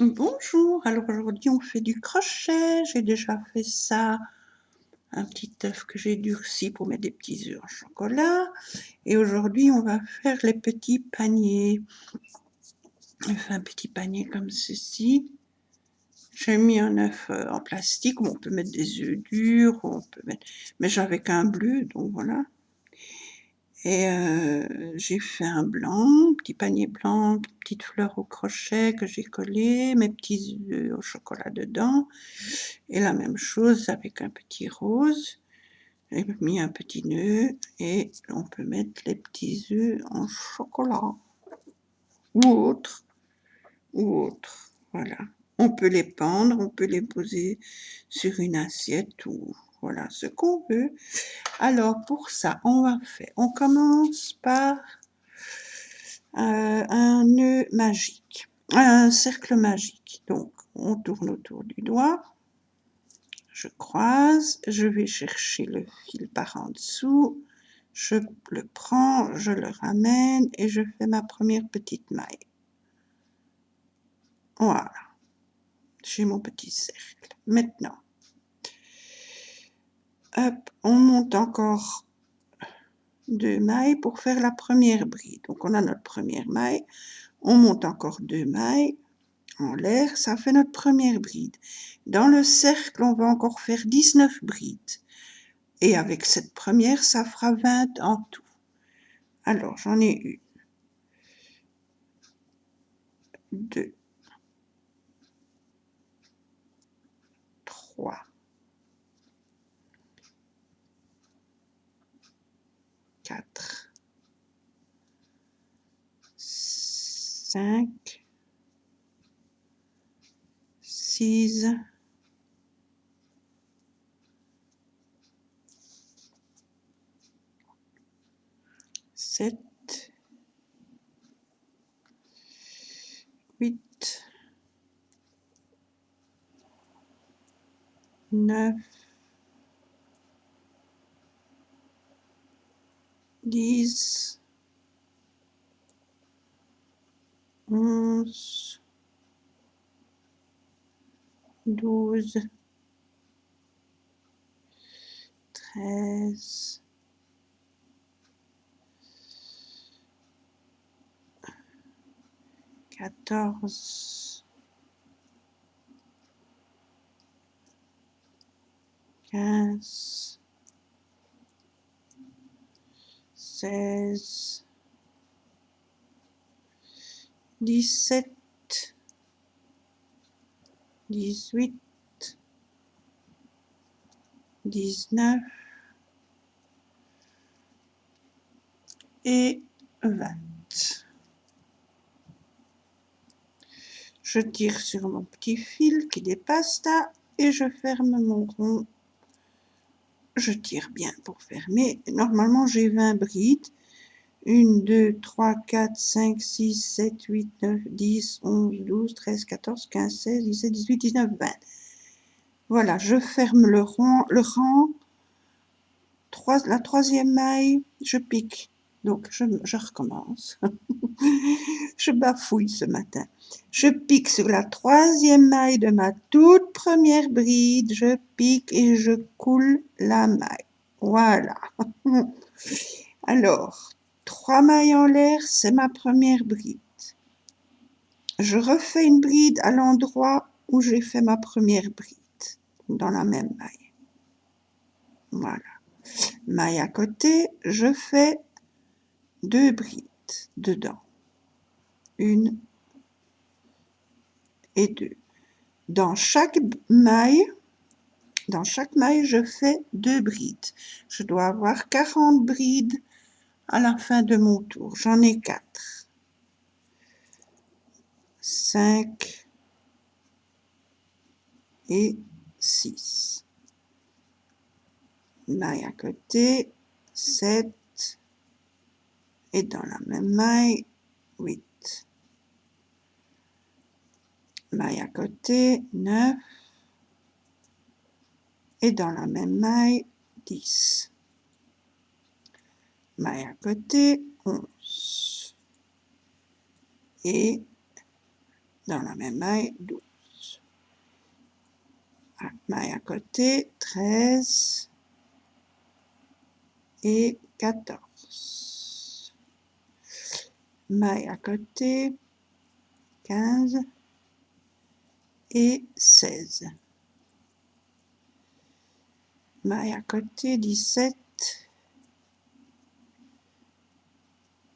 Bonjour, alors aujourd'hui on fait du crochet, j'ai déjà fait ça, un petit œuf que j'ai durci pour mettre des petits œufs en chocolat, et aujourd'hui on va faire les petits paniers. Je fais un petit panier comme ceci, j'ai mis un œuf en plastique où on peut mettre des œufs durs, on peut mettre, mais j'avais qu'un bleu donc voilà. Et j'ai fait un blanc, petit panier blanc, petite fleur au crochet que j'ai collé, mes petits œufs au chocolat dedans. Et la même chose avec un petit rose. J'ai mis un petit nœud et on peut mettre les petits œufs en chocolat ou autre, voilà. On peut les pendre, on peut les poser sur une assiette ou voilà ce qu'on veut. Alors pour ça, on commence par un nœud magique, un cercle magique. Donc on tourne autour du doigt. Je croise, je vais chercher le fil par en dessous, je le prends, je le ramène et je fais ma première petite maille. Voilà, j'ai mon petit cercle. Maintenant, hop, on monte encore 2 mailles pour faire la première bride. Donc on a notre première maille, on monte encore 2 mailles en l'air, ça fait notre première bride. Dans le cercle, on va encore faire 19 brides. Et avec cette première, ça fera 20 en tout. Alors, j'en ai une, 2, 3, 4, 5, 6, 7, 8, 9, 10, 11, 12, 13, 14, 15, 16, 17, 18, 19 et 20. Je tire sur mon petit fil qui dépasse là et je ferme mon rond. Je tire bien pour fermer. Normalement, j'ai 20 brides. 1, 2, 3, 4, 5, 6, 7, 8, 9, 10, 11, 12, 13, 14, 15, 16, 17, 18, 19, 20. Voilà, je ferme le rang. La troisième maille, je pique. Donc, je recommence. Je bafouille ce matin. Je pique sur la troisième maille de ma toute première bride. Je pique et je coule la maille. Voilà. Alors, 3 mailles en l'air, c'est ma première bride. Je refais une bride à l'endroit où j'ai fait ma première bride, dans la même maille. Voilà. Maille à côté, je fais 2 brides dedans. 1 et 2. Dans chaque maille, je fais 2 brides. Je dois avoir 40 brides à la fin de mon tour. J'en ai 4. 5 et 6. Maille à côté, 7 et dans la même maille, 8. Maille à côté, 9 et dans la même maille, 10. Maille à côté, 11 et dans la même maille 12. Maille à côté 13 et 14. Maille à côté 15 et 16. Maille à côté 17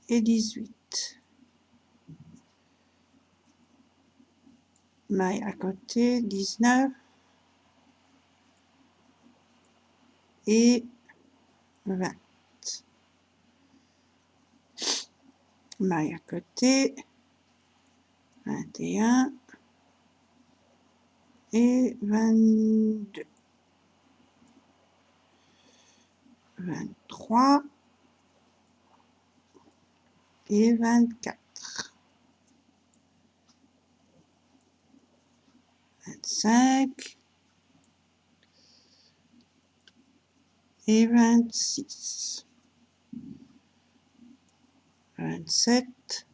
et 18. Maille à côté 19 et 20. Maille à côté 21 et 22. 23 et 24. 25 et 26. 27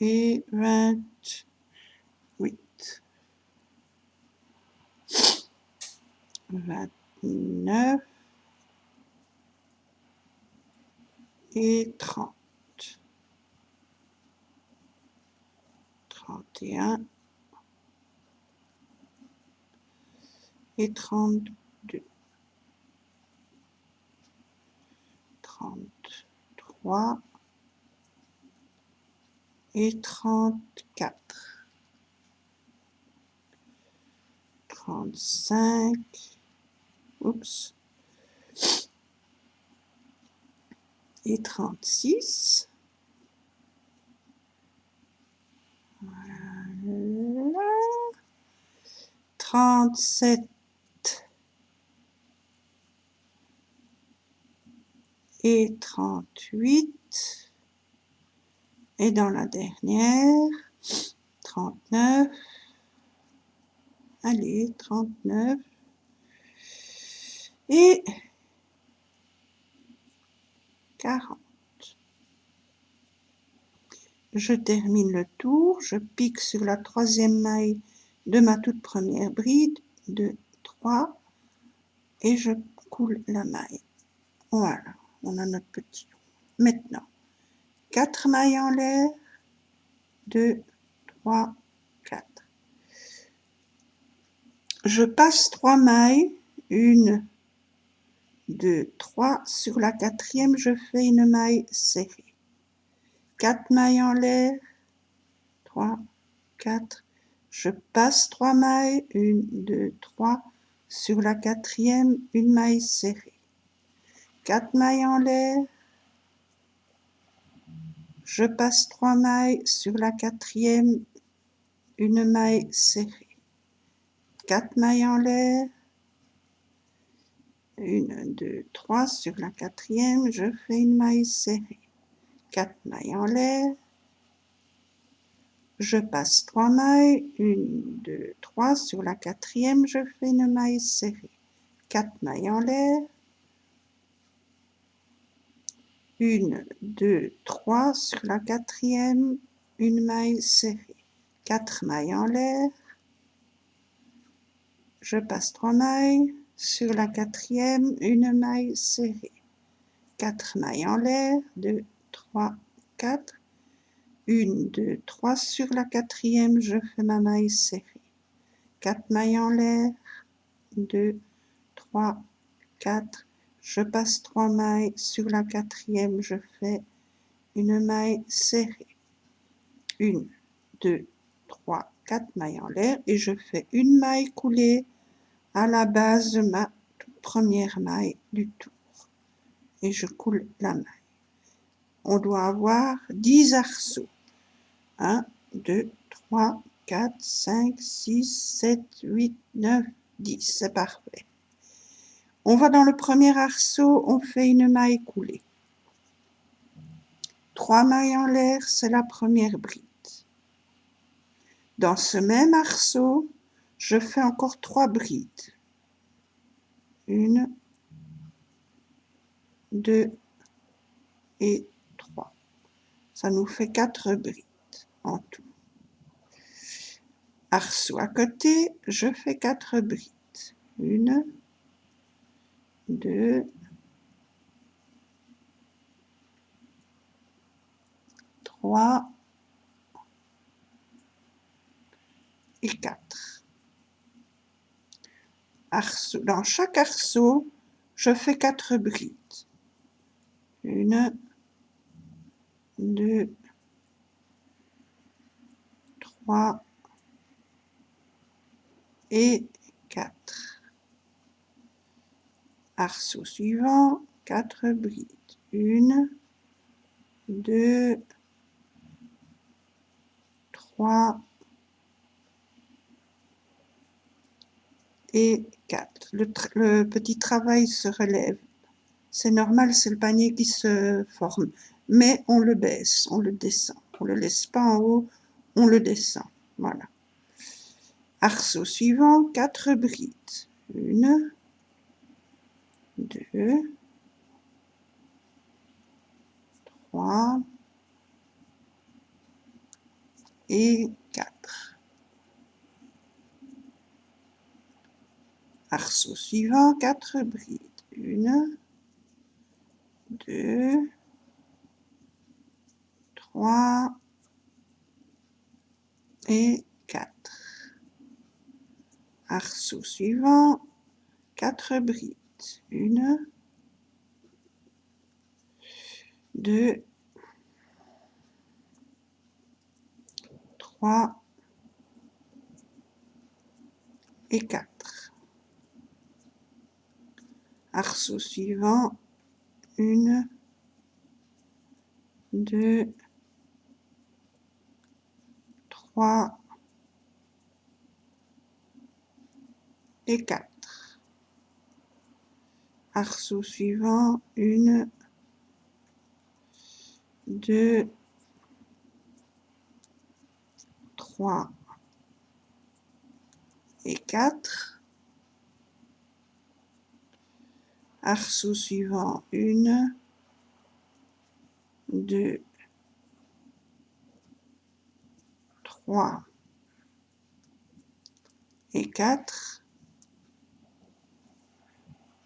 et 28. 29 et 30. 31 et 32. 33 et 34. 35. Oups. Et 36. Voilà. 37 et 38. Et dans la dernière, 39. Allez, 39. Et 40. Je termine le tour, je pique sur la troisième maille de ma toute première bride, 2, 3, et je coule la maille. Voilà, on a notre petit rond. Maintenant, 4 mailles en l'air, 2, 3, 4. Je passe 3 mailles, 1, 2, 3. Sur la quatrième, je fais une maille serrée. 4 mailles en l'air, 3, 4. Je passe 3 mailles, 1, 2, 3. Sur la quatrième, une maille serrée. 4 mailles en l'air. Je passe 3 mailles, sur la quatrième, une maille serrée. 4 mailles en l'air. 1, 2, 3. Sur la quatrième, je fais une maille serrée. 4 mailles en l'air. Je passe 3 mailles, 1, 2, 3. Sur la quatrième, je fais une maille serrée. 4 mailles en l'air. 1, 2, 3. Sur la quatrième, une maille serrée. 4 mailles en l'air. Je passe 3 mailles. Sur la quatrième, une maille serrée. 4 mailles en l'air. 2, 3, 4. 1, 2, 3. Sur la quatrième, je fais ma maille serrée. 4 mailles en l'air. 2, 3, 4. Je passe 3 mailles. Sur la quatrième, je fais une maille serrée. 1, 2, 3, 4 mailles en l'air et je fais une maille coulée à la base de ma toute première maille du tour. Et je coule la maille. On doit avoir 10 arceaux. 1, 2, 3, 4, 5, 6, 7, 8, 9, 10. C'est parfait. On va dans le premier arceau, on fait une maille coulée. 3 mailles en l'air, c'est la première bride. Dans ce même arceau, je fais encore 3 brides. 1, 2 et 3. Ça nous fait 4 brides en tout. Arceau à côté, je fais 4 brides. 1, 2, 3 et 4. Arceau. Dans chaque arceau, je fais 4 brides. 1, 2, 3 et 4. Arceau suivant, 4 brides. 1, 2, 3 et 4. Le petit travail se relève. C'est normal, c'est le panier qui se forme. Mais on le baisse, on le descend. On ne le laisse pas en haut, on le descend. Voilà. Arceau suivant, 4 brides. 1, 2, 3 et 4. Arceau suivant, 4 brides. 1, 2, 3 et 4. Arceau suivant, 4 brides. 1, 2, 3 et 4. Arceau suivant, 1, 2, 3 et 4. Arceau suivant, 1, 2, 3 et 4. Arceau suivant, 1, 2, 3 et 4.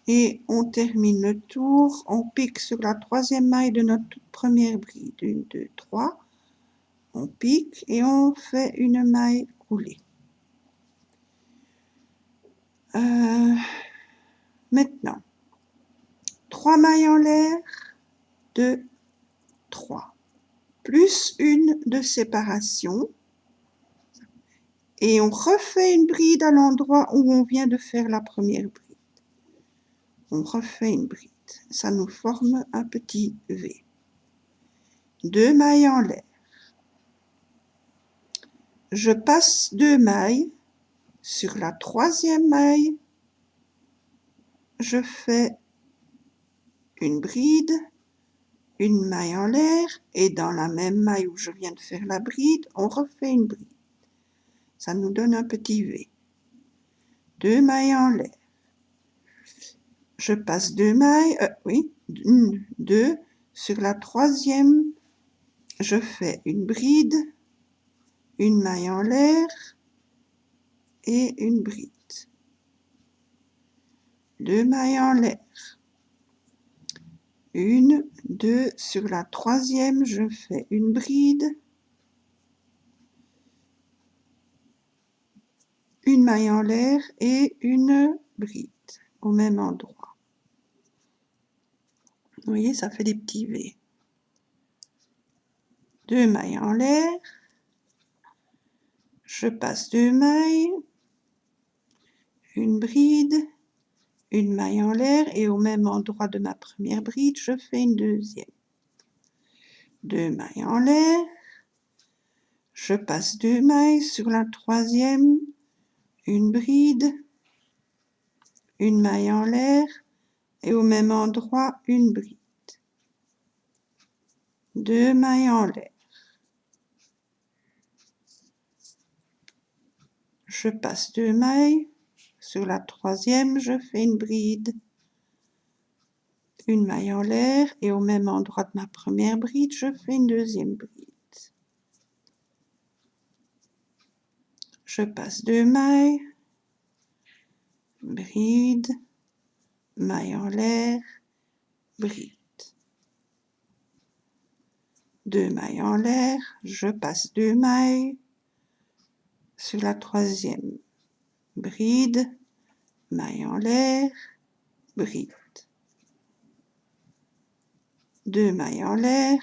Et on termine le tour, on pique sur la troisième maille de notre toute première bride. 1, 2, 3. On pique et on fait une maille roulée. Maintenant, 3 mailles en l'air, 2, 3, plus une de séparation. Et on refait une bride à l'endroit où on vient de faire la première bride. On refait une bride. Ça nous forme un petit V. 2 mailles en l'air. Je passe 2 mailles. Sur la troisième maille, je fais une bride, une maille en l'air, et dans la même maille où je viens de faire la bride, on refait une bride. Ça nous donne un petit V. 2 mailles en l'air. Je passe 2 mailles, 1, 2, sur la troisième, je fais une bride, une maille en l'air et une bride. 2 mailles en l'air. 1, 2, sur la troisième, je fais une bride, une maille en l'air et une bride au même endroit. Vous voyez, ça fait des petits V. 2 mailles en l'air, je passe 2 mailles, une bride, une maille en l'air et au même endroit de ma première bride, je fais une deuxième. 2 mailles en l'air, je passe 2 mailles sur la troisième, une bride, une maille en l'air et au même endroit une bride. 2 mailles en l'air. Je passe 2 mailles, sur la troisième je fais une bride, une maille en l'air et au même endroit de ma première bride, je fais une deuxième bride. Je passe 2 mailles, bride, maille en l'air, bride. 2 mailles en l'air, je passe 2 mailles sur la troisième bride, maille en l'air, bride. 2 mailles en l'air,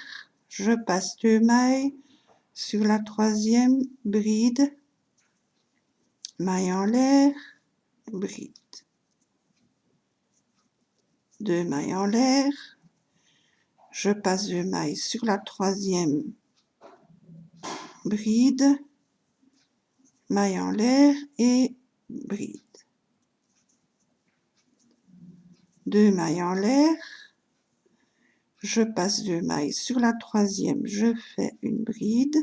je passe 2 mailles sur la troisième bride, maille en l'air, bride. 2 mailles en l'air, je passe 2 mailles sur la troisième bride, maille en l'air et bride. 2 mailles en l'air, je passe 2 mailles sur la troisième, je fais une bride,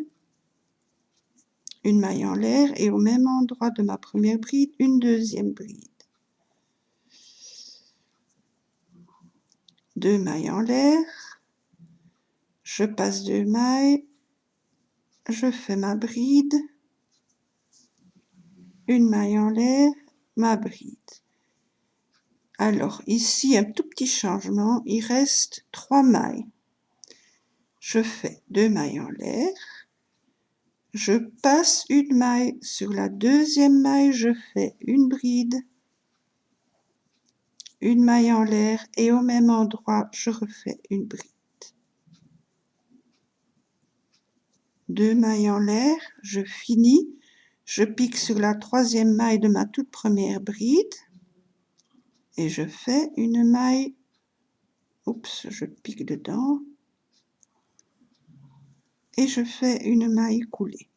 une maille en l'air et au même endroit de ma première bride, une deuxième bride. 2 mailles en l'air, je passe 2 mailles, je fais ma bride, une maille en l'air, ma bride. Alors ici, un tout petit changement, il reste 3 mailles. Je fais 2 mailles en l'air, je passe une maille sur la deuxième maille, je fais une bride, une maille en l'air et au même endroit, je refais une bride. 2 mailles en l'air, je finis, je pique sur la troisième maille de ma toute première bride et je fais une maille, oups, je pique dedans et je fais une maille coulée.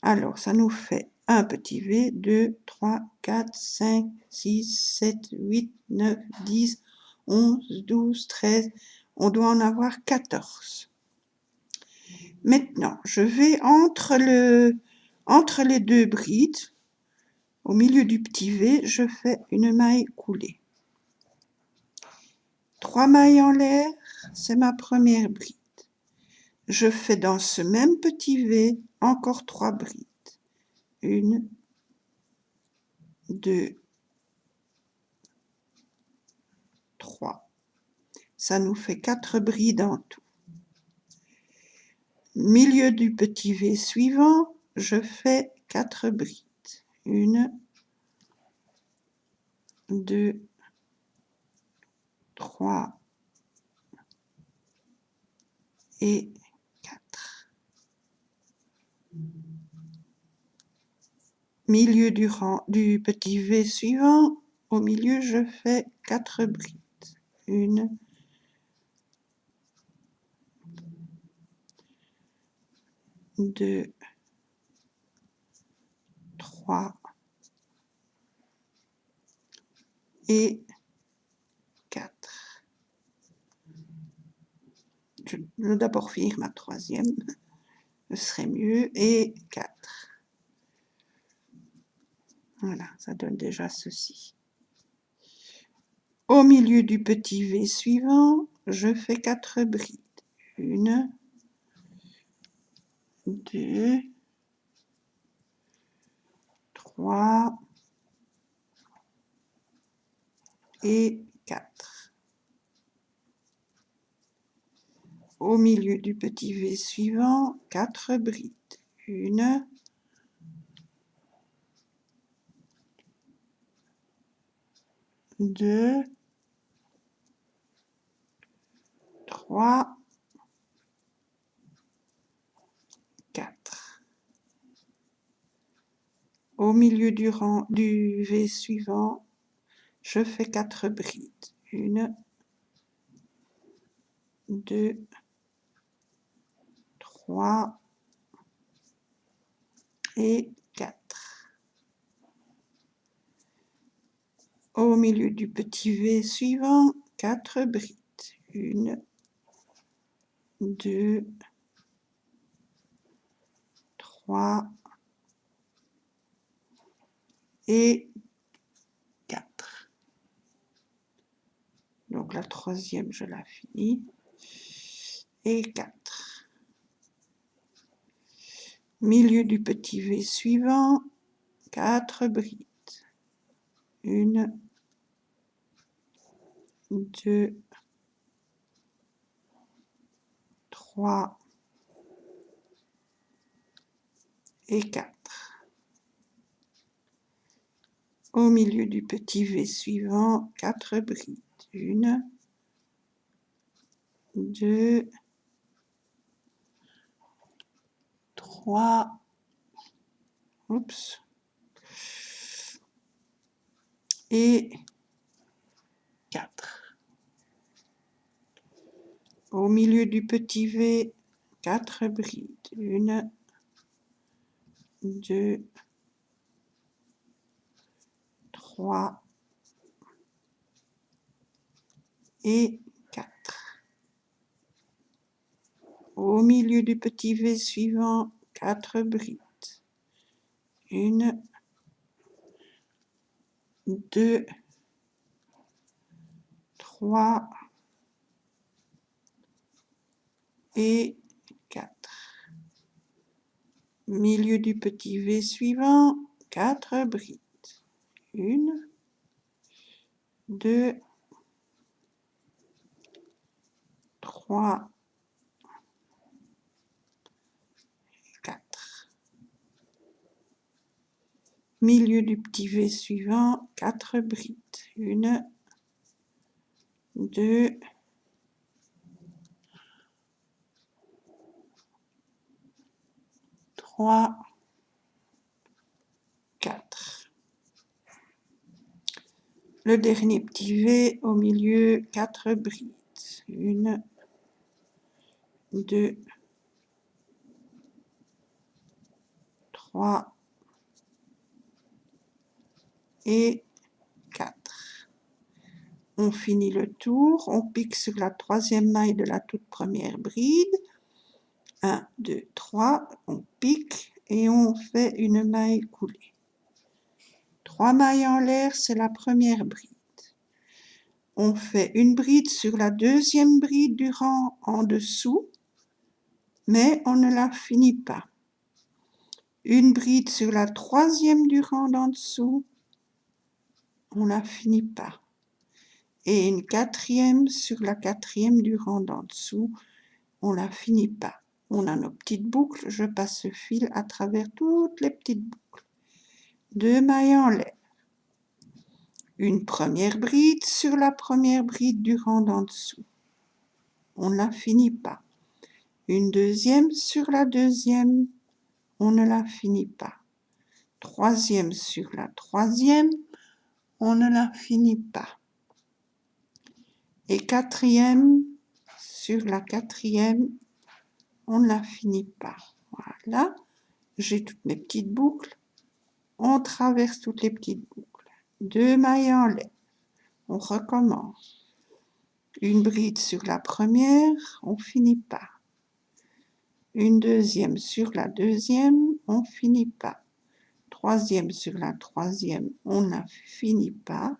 Alors, ça nous fait un petit V, 2, 3, 4, 5, 6, 7, 8, 9, 10, 11, 12, 13. On doit en avoir 14. Maintenant, je vais entre les deux brides, au milieu du petit V, je fais une maille coulée. 3 mailles en l'air, c'est ma première bride. Je fais dans ce même petit V encore 3 brides. 1, 2, 3. Ça nous fait 4 brides en tout. Milieu du petit V suivant, je fais 4 brides. 1, 2, 3 et 4. Milieu du petit V suivant, au milieu, je fais 4 brides. 1, 2, 3 et 4. Je vais d'abord finir ma troisième, ce serait mieux, et 4. Voilà, ça donne déjà ceci. Au milieu du petit V suivant, je fais 4 brides. 1, 2, 3 et 4. Au milieu du petit V suivant, 4 brides. 1, 2, 3, 4. Au milieu du V suivant, je fais 4 brides. 1, 2, 3 et 4. Au milieu du petit V suivant, 4 brides. 1, 2, 3 et 4. Donc la troisième, je la finis. Et 4. Milieu du petit V suivant, 4 brides. 1, 2, 3 et 4. Au milieu du petit V suivant, 4 brides. 1, 2, 3, oups, et 4. Au milieu du petit V, 4 brides. 1, 2, 3 et 4. Au milieu du petit V suivant, 4 brides. 1, 2, 3 et 4. Milieu du petit V suivant, 4 brides. 1, 2, 3, 4. Milieu du petit V suivant, 4 brides. 1, 2, 3, 4. Le dernier petit V au milieu, 4 brides. 1, 2, 3 et 4. On finit le tour, on pique sur la troisième maille de la toute première bride. 1, 2, 3, on pique et on fait une maille coulée. 3 mailles en l'air, c'est la première bride. On fait une bride sur la deuxième bride du rang en dessous, mais on ne la finit pas. Une bride sur la troisième du rang d'en dessous, on ne la finit pas. Et une quatrième sur la quatrième du rang d'en dessous, on ne la finit pas. On a nos petites boucles, je passe ce fil à travers toutes les petites boucles. 2 mailles en l'air. Une première bride sur la première bride du rang d'en dessous. On ne la finit pas. Une deuxième sur la deuxième, on ne la finit pas. Troisième sur la troisième, on ne la finit pas. Et quatrième sur la quatrième, on ne la finit pas. Voilà, j'ai toutes mes petites boucles. On traverse toutes les petites boucles. 2 mailles en l'air. On recommence. Une bride sur la première, on ne finit pas. Une deuxième sur la deuxième, on ne finit pas. Troisième sur la troisième, on ne finit pas.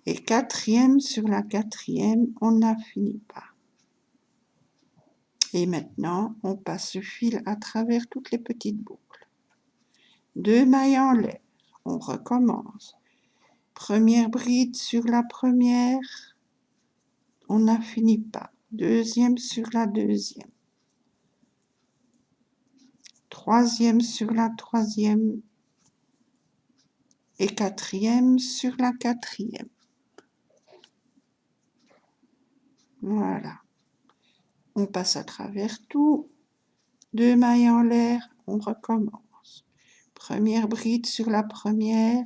Et quatrième sur la quatrième, on ne finit pas. Et maintenant, on passe ce fil à travers toutes les petites boucles. 2 mailles en l'air, on recommence. Première bride sur la première, on ne finit pas. Deuxième sur la deuxième. Troisième sur la troisième. Et quatrième sur la quatrième. Voilà. On passe à travers tout. 2 mailles en l'air, on recommence. Première bride sur la première.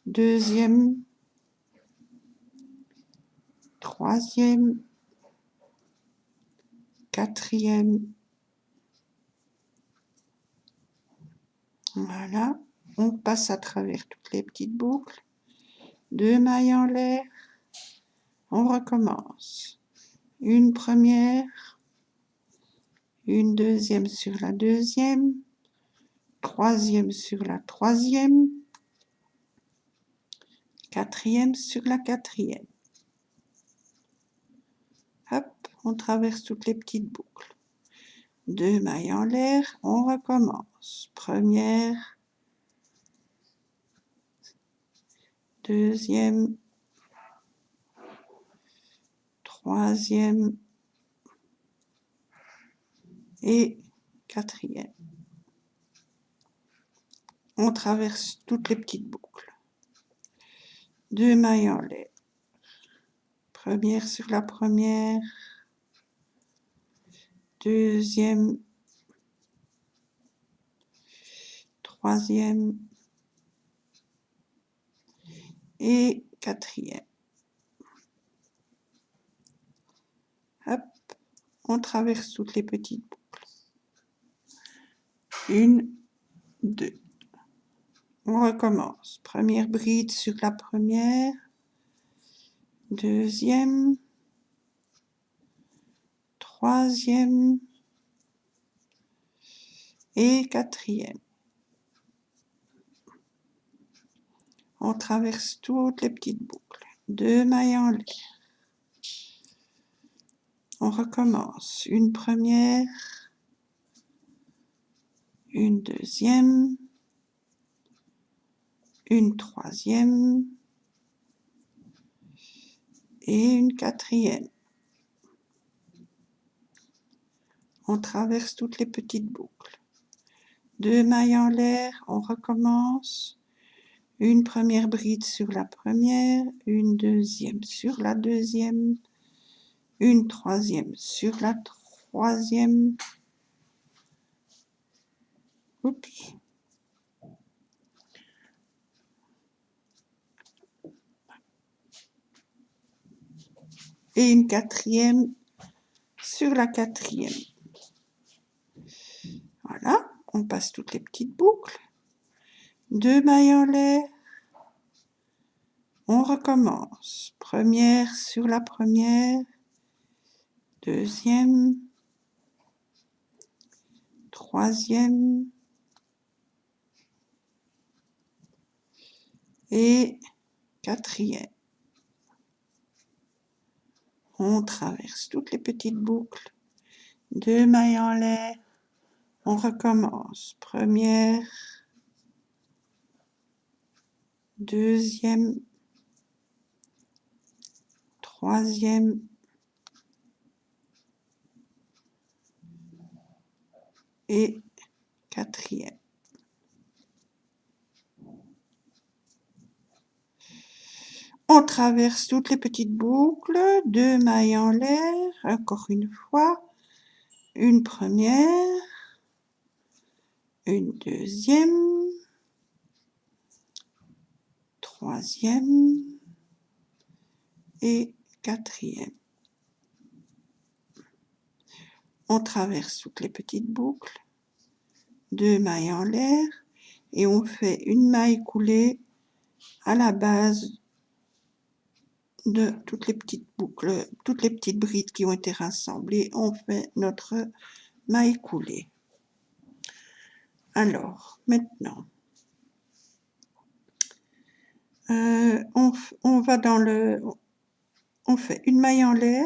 Deuxième. Troisième. Quatrième. Voilà. On passe à travers toutes les petites boucles. 2 mailles en l'air. On recommence. Une première. Une deuxième sur la deuxième. Troisième sur la troisième. quatrième sur la quatrième. Hop, on traverse toutes les petites boucles. 2 mailles en l'air, on recommence. Première, deuxième, troisième et quatrième. On traverse toutes les petites boucles. 2 mailles en l'air. Première sur la première, deuxième, troisième et quatrième. Hop, on traverse toutes les petites boucles. 1, 2. On recommence. Première bride sur la première, deuxième, troisième et quatrième. On traverse toutes les petites boucles. 2 mailles en l'air. On recommence. Une première, une deuxième, une troisième et une quatrième. On traverse toutes les petites boucles. 2 mailles en l'air, on recommence. Une première bride sur la première, une deuxième sur la deuxième, une troisième sur la troisième. Oups. Et une quatrième sur la quatrième. Voilà, on passe toutes les petites boucles. 2 mailles en l'air. On recommence. Première sur la première, deuxième, troisième et quatrième. On traverse toutes les petites boucles. 2 mailles en l'air. On recommence. Première, deuxième, troisième et quatrième. On traverse toutes les petites boucles, 2 mailles en l'air, encore une fois, une première, une deuxième, troisième et quatrième. On traverse toutes les petites boucles, 2 mailles en l'air et on fait une maille coulée à la base de toutes les petites boucles, toutes les petites brides qui ont été rassemblées, on fait notre maille coulée. Alors, maintenant, on va dans le... On fait une maille en l'air,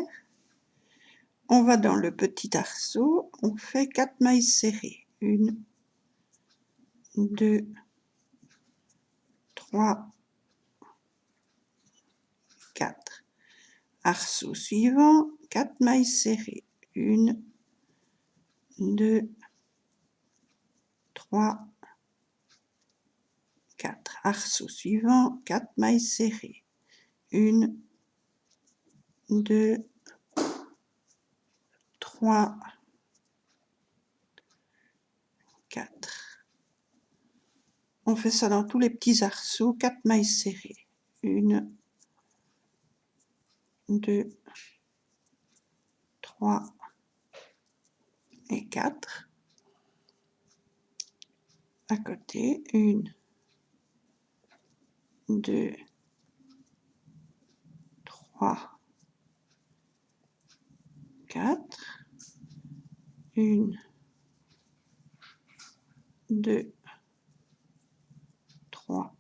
on va dans le petit arceau, on fait 4 mailles serrées. 1, 2, 3, 4. Arceau suivant, 4 mailles serrées. 1, 2, 3, 4. Arceau suivant, 4 mailles serrées. 1, 2, 3, 4. On fait ça dans tous les petits arceaux, 4 mailles serrées. 1, 2, 3 et 4. À côté, 1, 2, 3, 4. 1, 2, 3,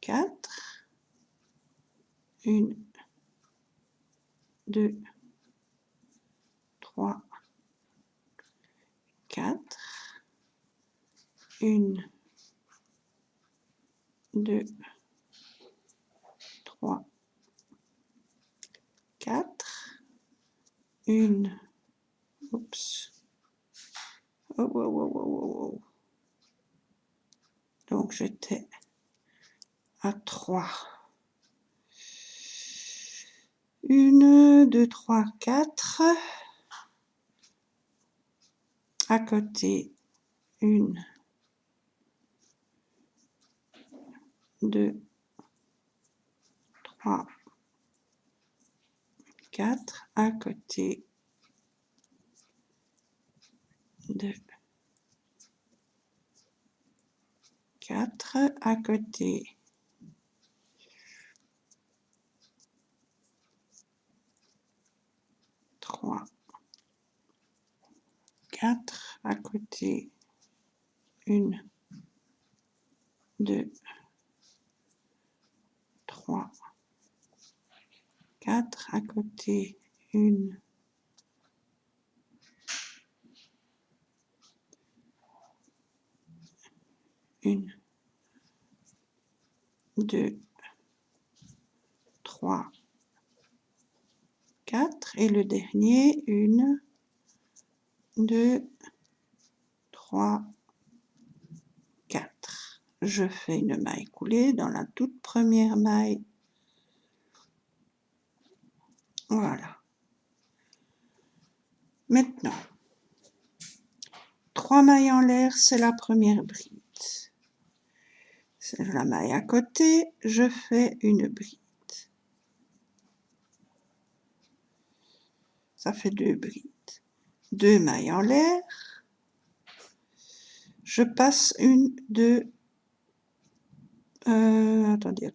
4, 1, 2, 3, 4, 1, 2, 3, 4, 1, oups, oh. Donc j'étais à 3. 1, 2, 3, 4. À côté, 1, 2, 3, 4. À côté, 2, 4. À côté, 3, 4. À côté, 1, 2, 3, 4. À côté, 1, 2, 3, 4. Et le dernier, 1, 2, 3, 4. Je fais une maille coulée dans la toute première maille. Voilà. Maintenant, 3 mailles en l'air, c'est la première bride. C'est la maille à côté, je fais une bride. Ça fait 2 brides. 2 mailles en l'air. Je passe 1, 2, attendez.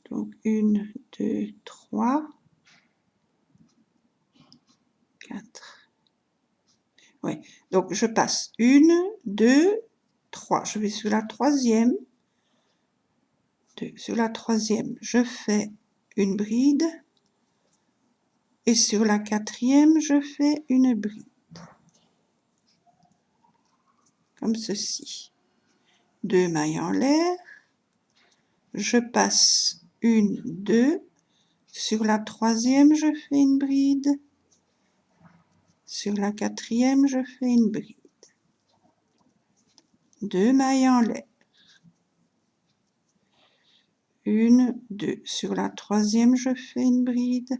Donc 1, 2, 3, 4. Oui, donc je passe 1, 2, 3. Je vais sur la troisième. Sur la troisième, je fais une bride. Et sur la quatrième, je fais une bride. Comme ceci. 2 mailles en l'air. Je passe 1, 2. Sur la troisième, je fais une bride. Sur la quatrième, je fais une bride. 2 mailles en l'air. 1, 2. Sur la troisième, je fais une bride.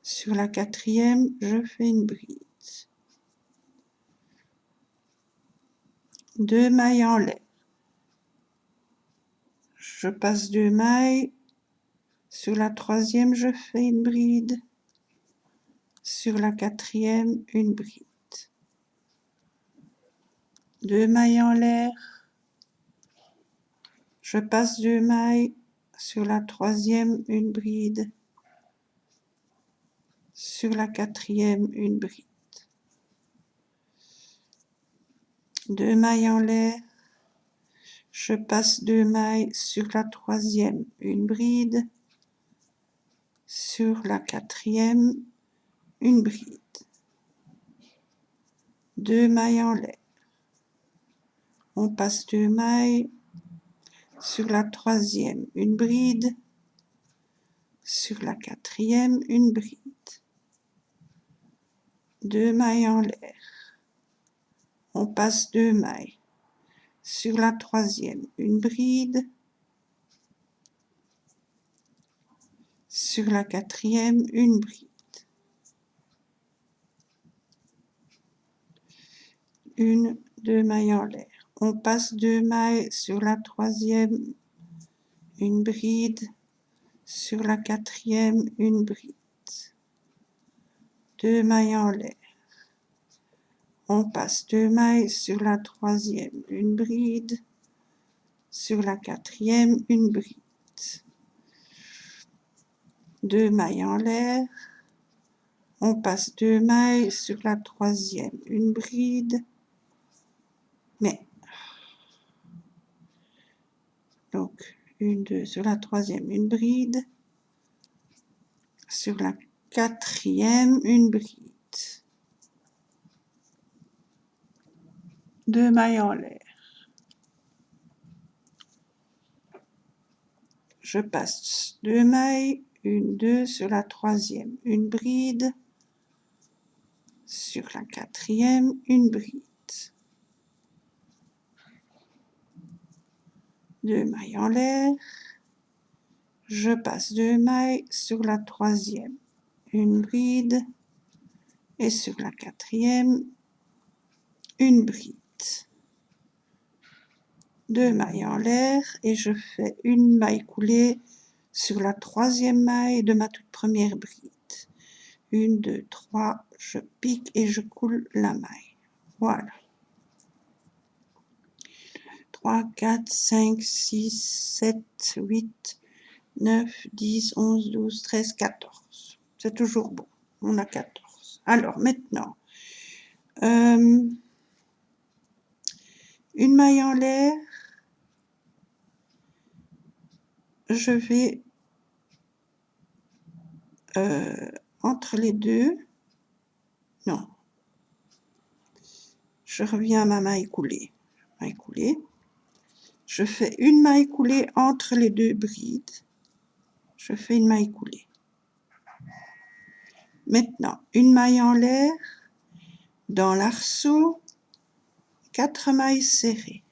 Sur la quatrième, je fais une bride. 2 mailles en l'air. Je passe 2 mailles. Sur la troisième, je fais une bride. Sur la quatrième, une bride. 2 mailles en l'air. Je passe 2 mailles. Sur la troisième, une bride. Sur la quatrième, une bride. 2 mailles en l'air. Je passe 2 mailles. Sur la troisième, une bride. Sur la quatrième, une bride. 2 mailles en l'air. On passe 2 mailles. Sur la troisième, une bride. Sur la quatrième, une bride. 2 mailles en l'air. On passe 2 mailles. Sur la troisième, une bride. Sur la quatrième, une bride. 1, 2 mailles en l'air. On passe 2 mailles. Sur la troisième, une bride. Sur la quatrième, une bride. 2 mailles en l'air. On passe 2 mailles. Sur la troisième, une bride. Sur la quatrième, une bride. 2 mailles en l'air. On passe 2 mailles sur la troisième, une bride, mais donc 1, 2 sur la troisième, une bride, sur la quatrième, une bride, 2 mailles en l'air. Je passe 2 mailles, 1, 2 sur la troisième, une bride, sur la quatrième, une bride, 2 mailles en l'air, je passe 2 mailles sur la troisième, une bride, et sur la quatrième, une bride, 2 mailles en l'air, et je fais une maille coulée sur la troisième maille de ma toute première bride. 1, 2, 3, je pique et je coule la maille. Voilà. 3, 4, 5, 6, 7, 8, 9, 10, 11, 12, 13, 14. C'est toujours bon. On a 14. Alors, maintenant, une maille en l'air, je vais entre les deux, non, je reviens à ma maille coulée. Maille coulée. Je fais une maille coulée entre les deux brides. Je fais une maille coulée. Maintenant, une maille en l'air, dans l'arceau, 4 mailles serrées.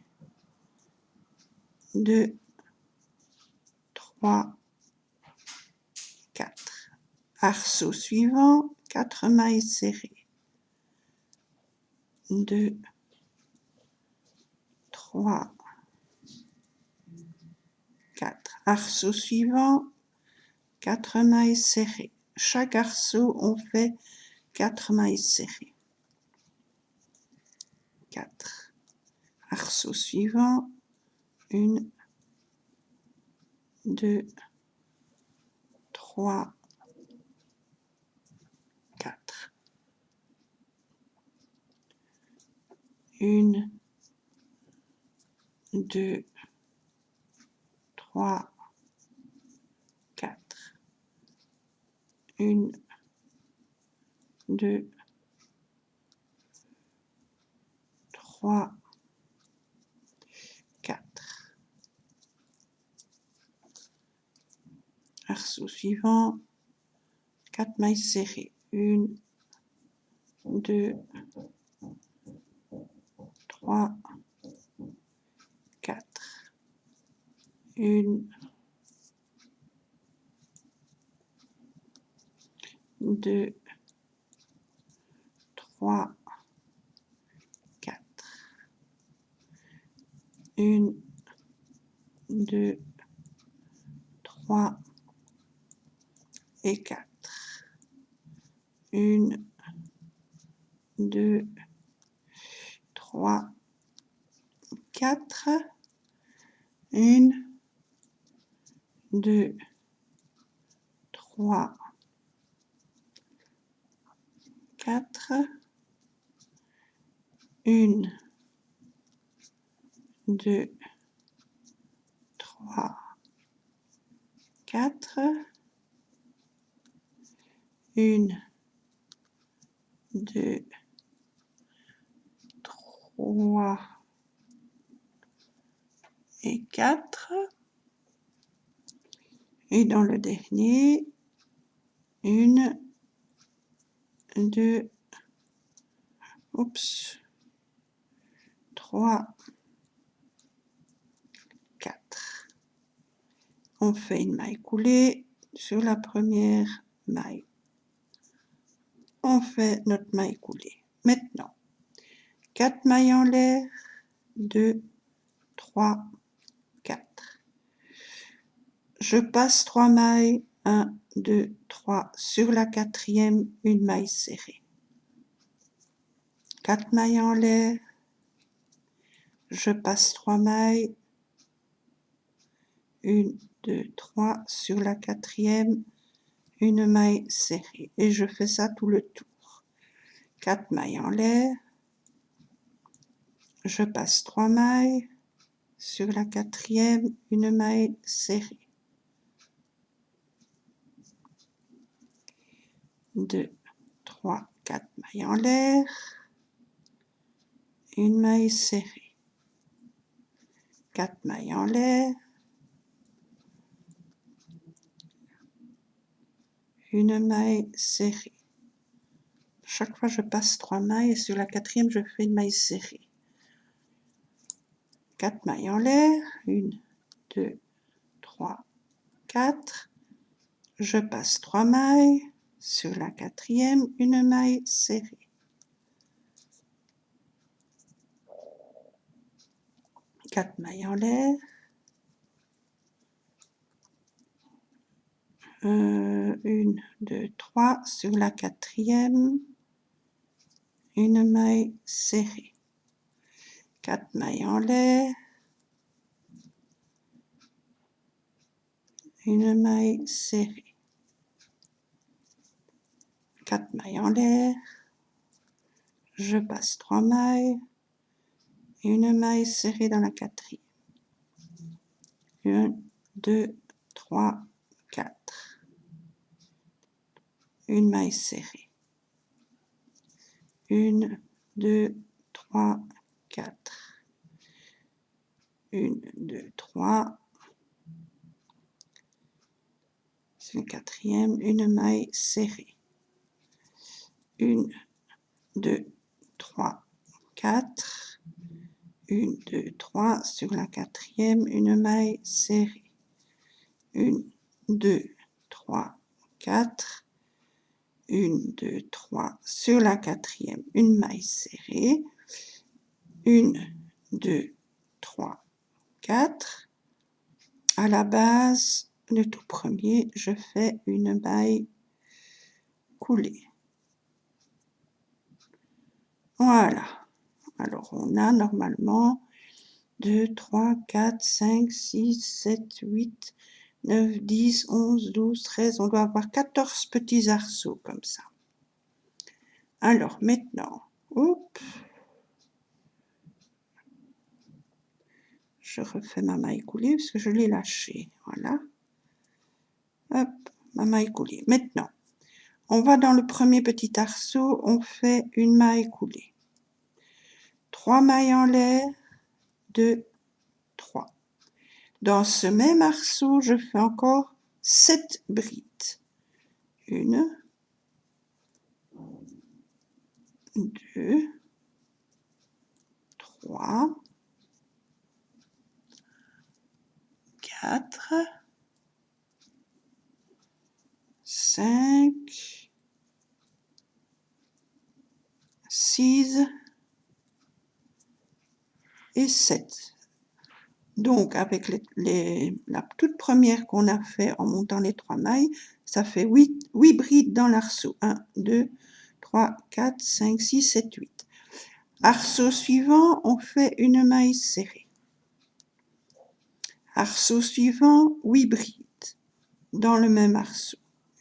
2, 3, 4. Arceau suivant, 4 mailles serrées. 2, 3, 4. Arceau suivant, 4 mailles serrées. Chaque arceau, on fait 4 mailles serrées. 4. Arceau suivant, 1, 2, 3, 4. 1, 2, 3, 4. 1, 2, 3, 4. Arceau suivant, 4 mailles serrées. 1, 2, 3, 4. 1, 2, 3, 4. 1, 2, 3 et 4. 1, 2, 3, 4. 1, 2, 3, 4. 1, 2, 3, 4. 1, 2, 3 et 4. Et dans le dernier, 1, 2, 3, 4. On fait une maille coulée sur la première maille. On fait notre maille coulée. Maintenant, 4 mailles en l'air, 2, 3, 4. Je passe 3 mailles, 1, 2, 3, sur la quatrième, une maille serrée. 4 mailles en l'air, je passe 3 mailles, 1, 2, 3, sur la quatrième, une maille serrée. Et je fais ça tout le tour. 4 mailles en l'air. Je passe 3 mailles. Sur la quatrième, une maille serrée. 2, 3, 4 mailles en l'air. Une maille serrée. 4 mailles en l'air. Une maille serrée. Chaque fois, je passe 3 mailles et sur la quatrième, je fais une maille serrée. 4 mailles en l'air. 1, 2, 3, 4. Je passe 3 mailles. Sur la quatrième, une maille serrée. 4 mailles en l'air. 1, 2, 3. Sur la quatrième, une maille serrée. 4 mailles en l'air. Une maille serrée. 4 mailles en l'air. Je passe 3 mailles. Une maille serrée dans la quatrième. 1, 2, 3, 4. Une maille serrée. 1, 2, 3, 4. 1, 2, 3. Sur la quatrième, une maille serrée. 1, 2, 3, 4. 1, 2, 3. Sur la quatrième, une maille serrée. 1, 2, 3, 4. 1, 2, 3. Sur la quatrième, une maille serrée. 1, 2, 3, 4. À la base, le tout premier, je fais une maille coulée. Voilà. Alors, on a normalement 2, 3, 4, 5, 6, 7, 8, 9, 10, 11, 12, 13. On doit avoir 14 petits arceaux comme ça. Alors, maintenant, hop, je refais ma maille coulée parce que je l'ai lâchée. Voilà. Hop, ma maille coulée. Maintenant, on va dans le premier petit arceau, on fait une maille coulée. 3 mailles en l'air, 2, 3. Dans ce même arceau, je fais encore 7 brides. 1, 2, 3, 4, 5, 6 et 7. Donc, avec la toute première qu'on a fait en montant les 3 mailles, ça fait 8 brides dans l'arceau. 1, 2, 3, 4, 5, 6, 7, 8. Arceau suivant, on fait une maille serrée. Arceau suivant, 8 brides dans le même arceau.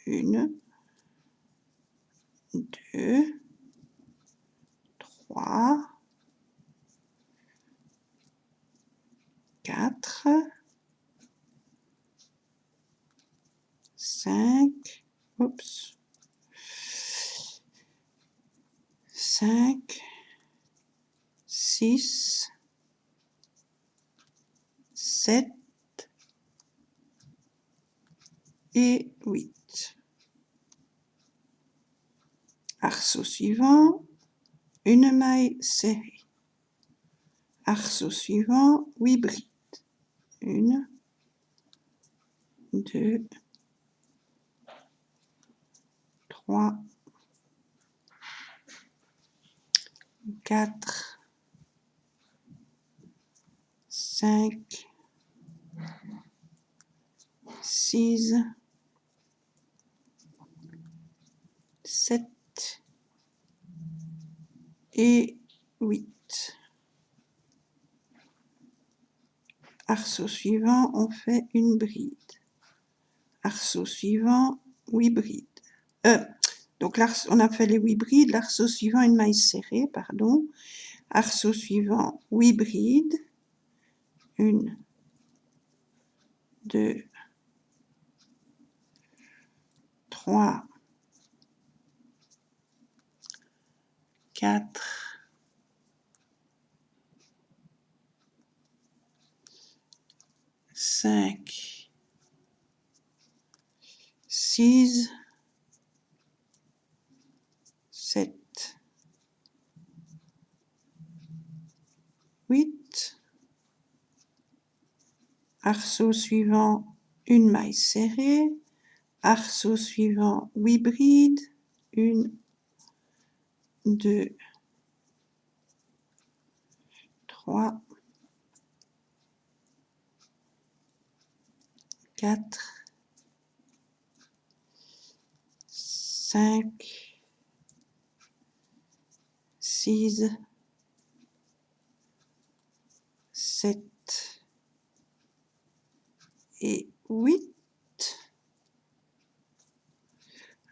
1, 2, 3, 4, 5, oups, 5, 6, 7 et 8. Arceau suivant, une maille serrée. Arceau suivant, 8 brides. 1, 2, 3, 4, 5, 6, 7 et 8. Arceau suivant, on fait une bride. Arceau suivant, 8 brides. Donc on a fait les 8 brides, l'arceau suivant, une maille serrée, pardon. Arceau suivant, 8 brides. 1, 2, 3, 4, 5, 6, 7, 8. Arceau suivant, une maille serrée. Arceau suivant, 8 brides. 1, 2, 3, 4, 5, 6, 7 et 8.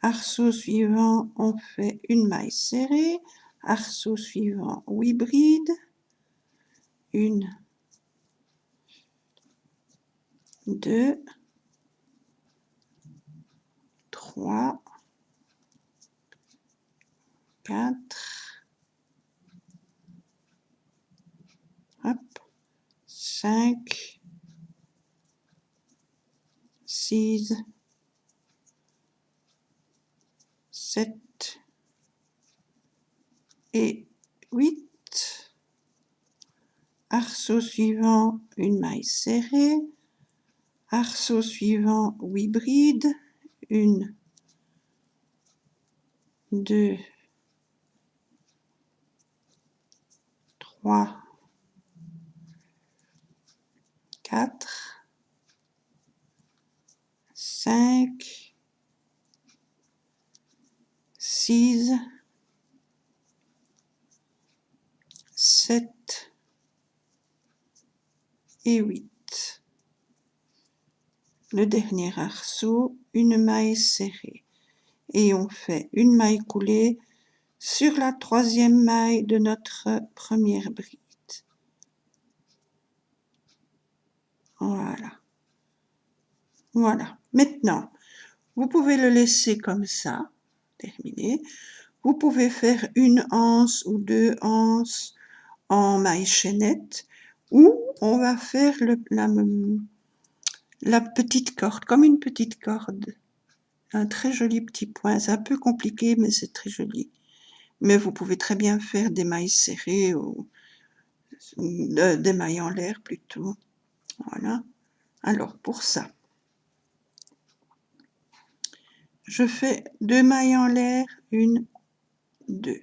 Arceau suivant, on fait une maille serrée. Arceau suivant, 8 brides. 1, 2, 3, 4, hop, 5, 6, 7 et 8. Arceau suivant, une maille serrée. Arceau suivant, 8 brides. 1, 2, 3, 4, 5, 6, 7 et 8. Le dernier arceau, une maille serrée. Et on fait une maille coulée sur la troisième maille de notre première bride. Voilà. Voilà. Maintenant, vous pouvez le laisser comme ça, terminé. Vous pouvez faire une anse ou 2 anses en maille chaînette, ou on va faire la petite corde, comme une petite corde. Un très joli petit point. C'est un peu compliqué, mais c'est très joli. Mais vous pouvez très bien faire des mailles serrées ou des mailles en l'air plutôt. Voilà. Alors pour ça, je fais 2 mailles en l'air, 1, 2.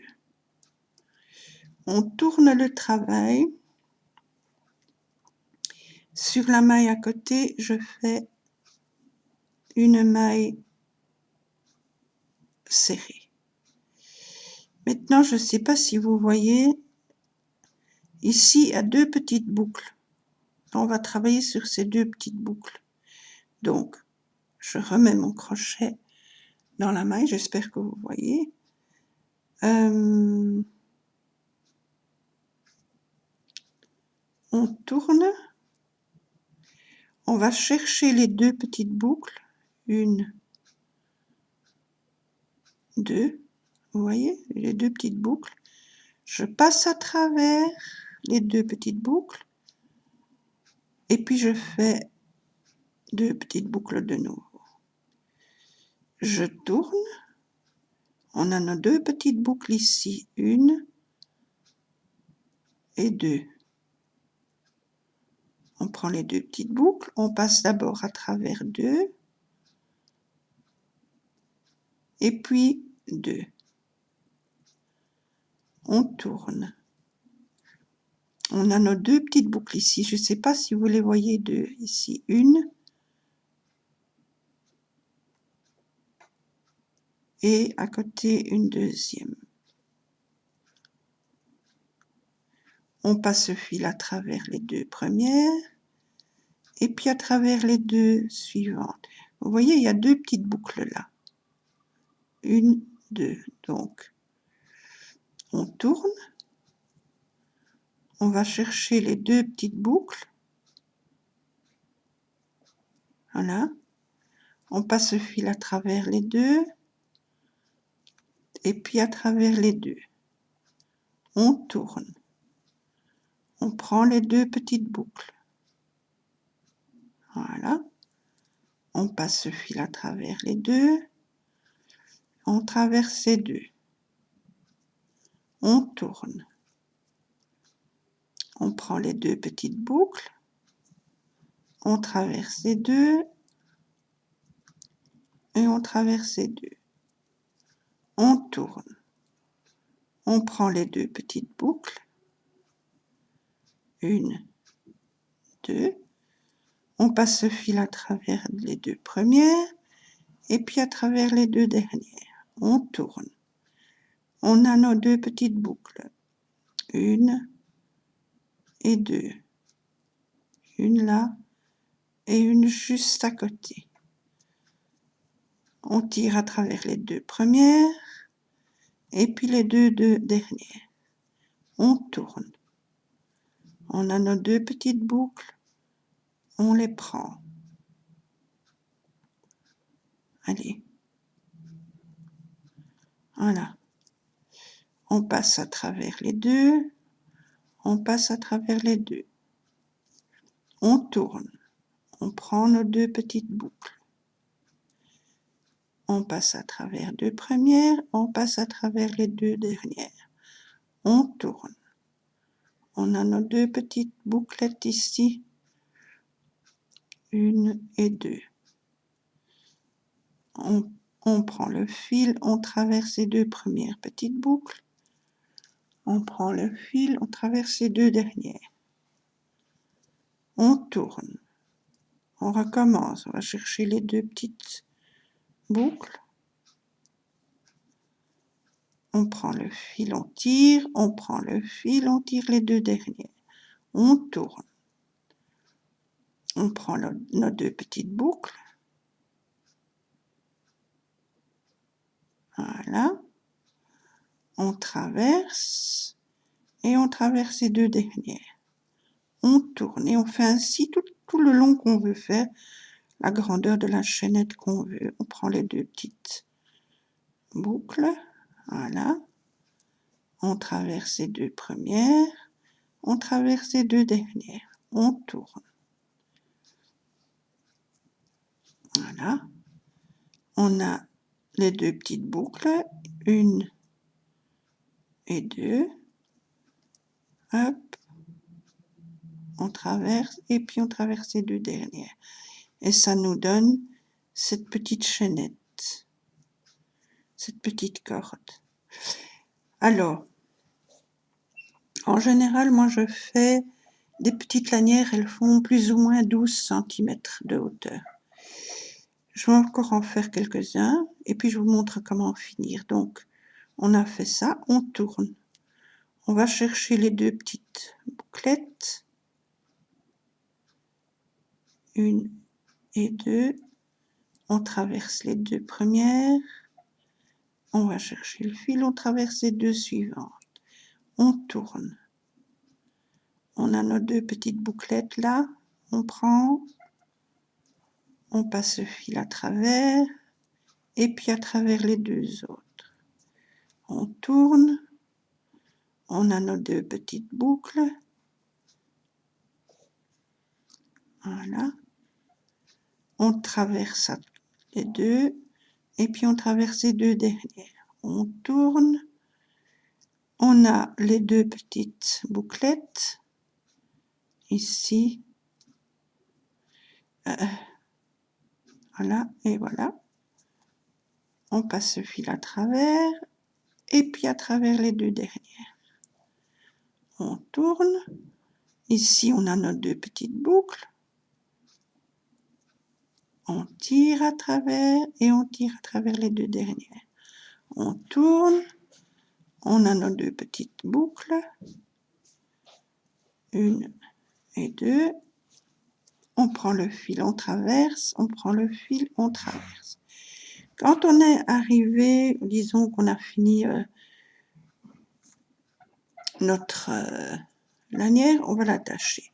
On tourne le travail. Sur la maille à côté, je fais une maille serrée. Maintenant, je ne sais pas si vous voyez, ici, il y a 2 petites boucles. On va travailler sur ces 2 petites boucles. Donc, je remets mon crochet dans la maille, j'espère que vous voyez. On tourne. On va chercher les 2 petites boucles. 1, 2. Vous voyez, les 2 petites boucles. Je passe à travers les 2 petites boucles. Et puis je fais 2 petites boucles de nouveau. Je tourne. On a nos 2 petites boucles ici. 1 et 2. On prend les 2 petites boucles. On passe d'abord à travers 2. Et puis 2. On tourne. On a nos 2 petites boucles ici. Je ne sais pas si vous les voyez, 2 ici. 1. Et à côté, une deuxième. On passe ce fil à travers les 2 premières. Et puis à travers les 2 suivantes. Vous voyez, il y a 2 petites boucles là. 1, 2. Donc, on tourne. On va chercher les 2 petites boucles. Voilà. On passe le fil à travers les 2. Et puis à travers les 2. On tourne. On prend les 2 petites boucles. Voilà. On passe le fil à travers les 2. On traverse les 2. On tourne. On prend les 2 petites boucles. On traverse les 2. Et on traverse les 2. On tourne. On prend les 2 petites boucles. 1, 2. On passe le fil à travers les 2 premières. Et puis à travers les 2 dernières. On tourne. On a nos 2 petites boucles. 1 et 2. Une là et une juste à côté. On tire à travers les 2 premières et puis les 2 dernières. On tourne. On a nos 2 petites boucles. On les prend. Allez. Voilà. On passe à travers les 2. On passe à travers les 2. On tourne. On prend nos 2 petites boucles. On passe à travers 2 premières. On passe à travers les 2 dernières. On tourne. On a nos 2 petites bouclettes ici. 1 et 2. On prend le fil, on traverse les 2 premières petites boucles. On prend le fil, on traverse les 2 dernières. On tourne. On recommence. On va chercher les 2 petites boucles. On prend le fil, on tire. On prend le fil, on tire les 2 dernières. On tourne. On prend nos 2 petites boucles. Voilà. On traverse. Et on traverse les 2 dernières. On tourne et on fait ainsi tout le long qu'on veut faire, la grandeur de la chaînette qu'on veut. On prend les 2 petites boucles, voilà. On traverse les 2 premières, on traverse les 2 dernières. On tourne. Voilà. On a les 2 petites boucles, 1 et 2. Hop. On traverse et puis on traverse les 2 dernières. Et ça nous donne cette petite chaînette, cette petite corde. Alors, en général, moi je fais des petites lanières, elles font plus ou moins 12 cm de hauteur. Je vais encore en faire quelques-uns et puis je vous montre comment finir. Donc, on a fait ça, on tourne. On va chercher les 2 petites bouclettes. 1 et 2. On traverse les 2 premières. On va chercher le fil, on traverse les 2 suivantes. On tourne. On a nos 2 petites bouclettes là. On prend. On passe le fil à travers. Et puis à travers les 2 autres. On tourne. On a nos 2 petites boucles. Voilà. On traverse les 2. Et puis on traverse les 2 dernières. On tourne. On a les 2 petites bouclettes. Ici. Voilà. Et voilà. On passe le fil à travers. Et puis à travers les 2 dernières. On tourne. Ici, on a nos 2 petites boucles. On tire à travers et on tire à travers les 2 dernières. On tourne. On a nos 2 petites boucles. 1 et 2. On prend le fil, on traverse. On prend le fil, on traverse. Quand on est arrivé, disons qu'on a fini notre lanière, on va l'attacher.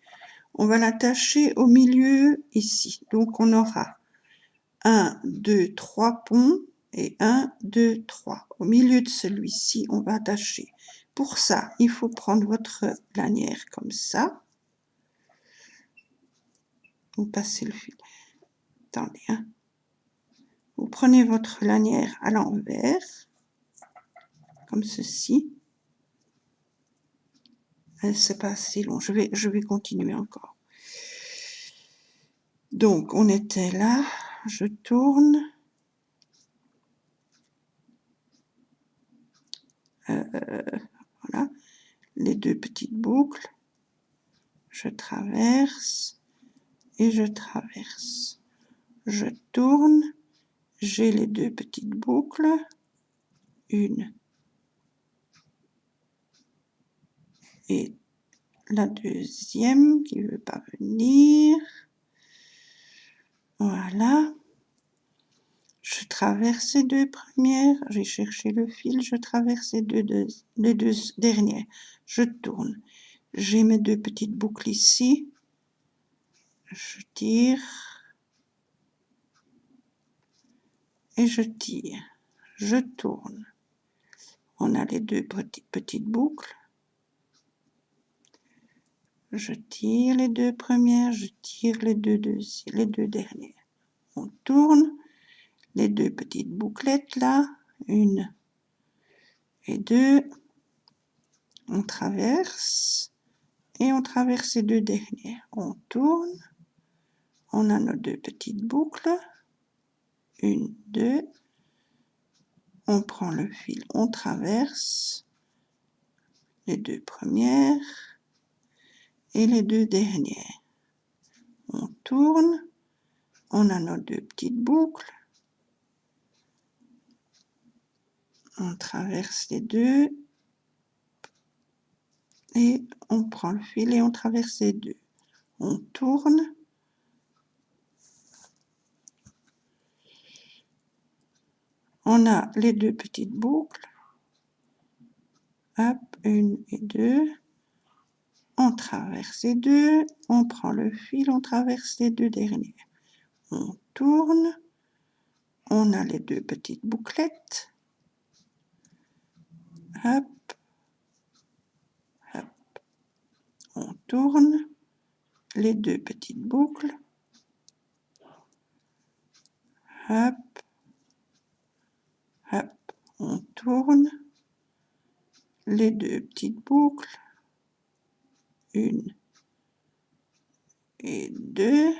On va l'attacher au milieu ici. Donc on aura 1, 2, 3 ponts et 1, 2, 3. Au milieu de celui-ci, on va attacher. Pour ça, il faut prendre votre lanière comme ça. Vous passez le fil. Attendez, hein. Vous prenez votre lanière à l'envers, comme ceci. C'est pas assez long, je vais continuer encore. Donc, on était là, je tourne. Voilà, les deux petites boucles. Je traverse et je traverse. Je tourne, j'ai les deux petites boucles. Une et la deuxième qui ne veut pas venir. Voilà. Je traverse les deux premières, j'ai cherché le fil, je traverse les deux dernières. Je tourne. J'ai mes deux petites boucles ici. Je tire. Et je tire. Je tourne. On a les deux petites boucles. Je tire les deux premières, je tire les deux dernières. On tourne. Les deux petites bouclettes là, une et deux, on traverse et on traverse les deux dernières. On tourne, on a nos deux petites boucles, une, deux, on prend le fil, on traverse les deux premières et les deux dernières. On tourne, on a nos deux petites boucles, on traverse les deux et on prend le fil et on traverse les deux. On tourne, on a les deux petites boucles, hop, une et deux, on traverse les deux, on prend le fil, on traverse les deux dernières. On tourne, on a les deux petites bouclettes, hop, hop, on tourne, les deux petites boucles, hop, hop, on tourne, les deux petites boucles, une et deux,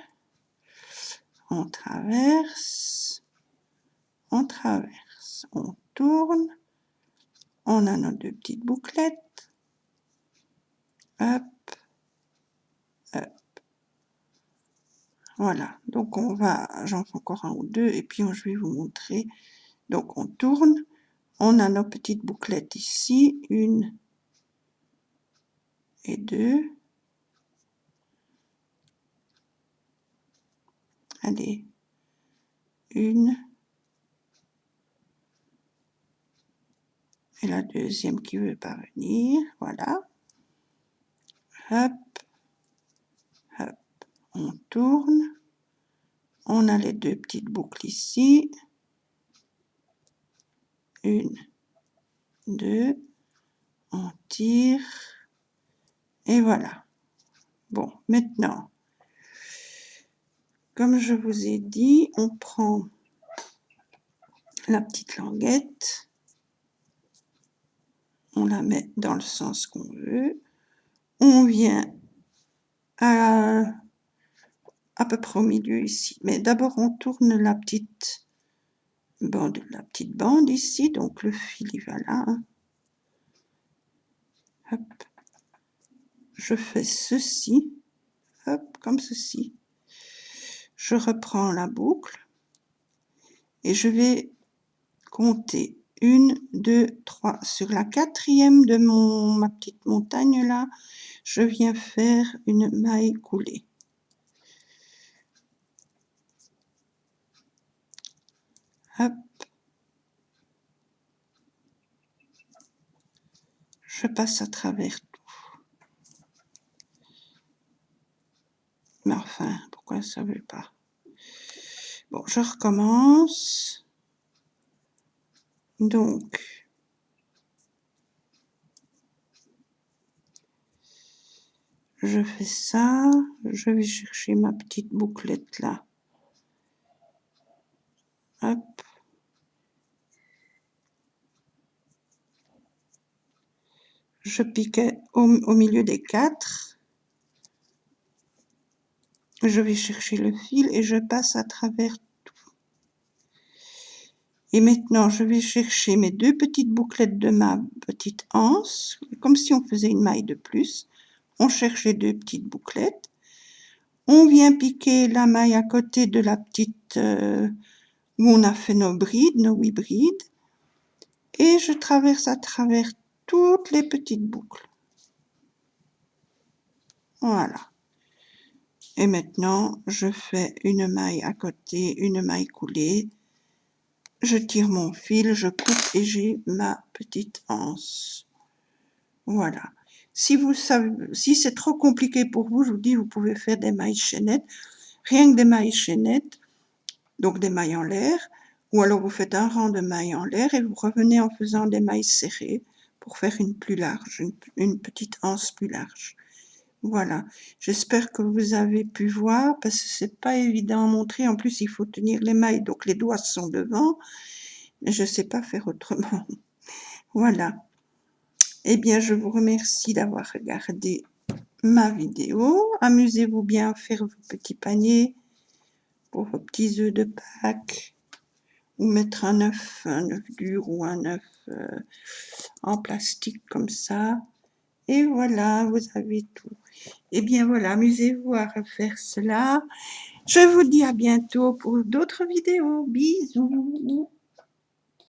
on traverse, on tourne, on a nos deux petites bouclettes, hop, hop. Voilà, donc on va, j'en fais encore un ou deux et puis je vais vous montrer. Donc on tourne, on a nos petites bouclettes ici, une et deux. Allez, une et la deuxième qui veut pas venir, voilà. Hop, hop, on tourne, on a les deux petites boucles ici, une, deux, on tire et voilà. Bon, maintenant, comme je vous ai dit, on prend la petite languette, on la met dans le sens qu'on veut, on vient à peu près au milieu ici, mais d'abord on tourne la petite bande ici, donc le fil il va là, hein. Hop. Je fais ceci, hop, comme ceci, je reprends la boucle et je vais compter 1, 2, 3. Sur la quatrième de ma petite montagne là, je viens faire une maille coulée. Hop, Je passe à travers tout. Mais enfin, pourquoi ça ne veut pas? Bon, je recommence. Donc, je fais ça. Je vais chercher ma petite bouclette là. Hop. Je pique au milieu des 4. Je vais chercher le fil et je passe à travers tout. Et maintenant, je vais chercher mes 2 petites bouclettes de ma petite anse, comme si on faisait une maille de plus. On cherche les 2 petites bouclettes. On vient piquer la maille à côté de la petite où on a fait nos brides, nos 8 brides. Et je traverse à travers toutes les petites boucles. Voilà. Et maintenant, je fais une maille à côté, une maille coulée. Je tire mon fil, je coupe et j'ai ma petite anse. Voilà. Si c'est trop compliqué pour vous, je vous dis, vous pouvez faire des mailles chaînettes. Rien que des mailles chaînettes, donc des mailles en l'air. Ou alors vous faites un rang de mailles en l'air et vous revenez en faisant des mailles serrées pour faire une plus large, une petite anse plus large. Voilà, j'espère que vous avez pu voir parce que c'est pas évident à montrer. En plus, il faut tenir les mailles, donc les doigts sont devant. Mais je sais pas faire autrement. Voilà. Eh bien, je vous remercie d'avoir regardé ma vidéo. Amusez-vous bien à faire vos petits paniers pour vos petits œufs de Pâques ou mettre un œuf dur ou un œuf en plastique comme ça. Et voilà, vous avez tout. Eh bien voilà, amusez-vous à refaire cela. Je vous dis à bientôt pour d'autres vidéos. Bisous.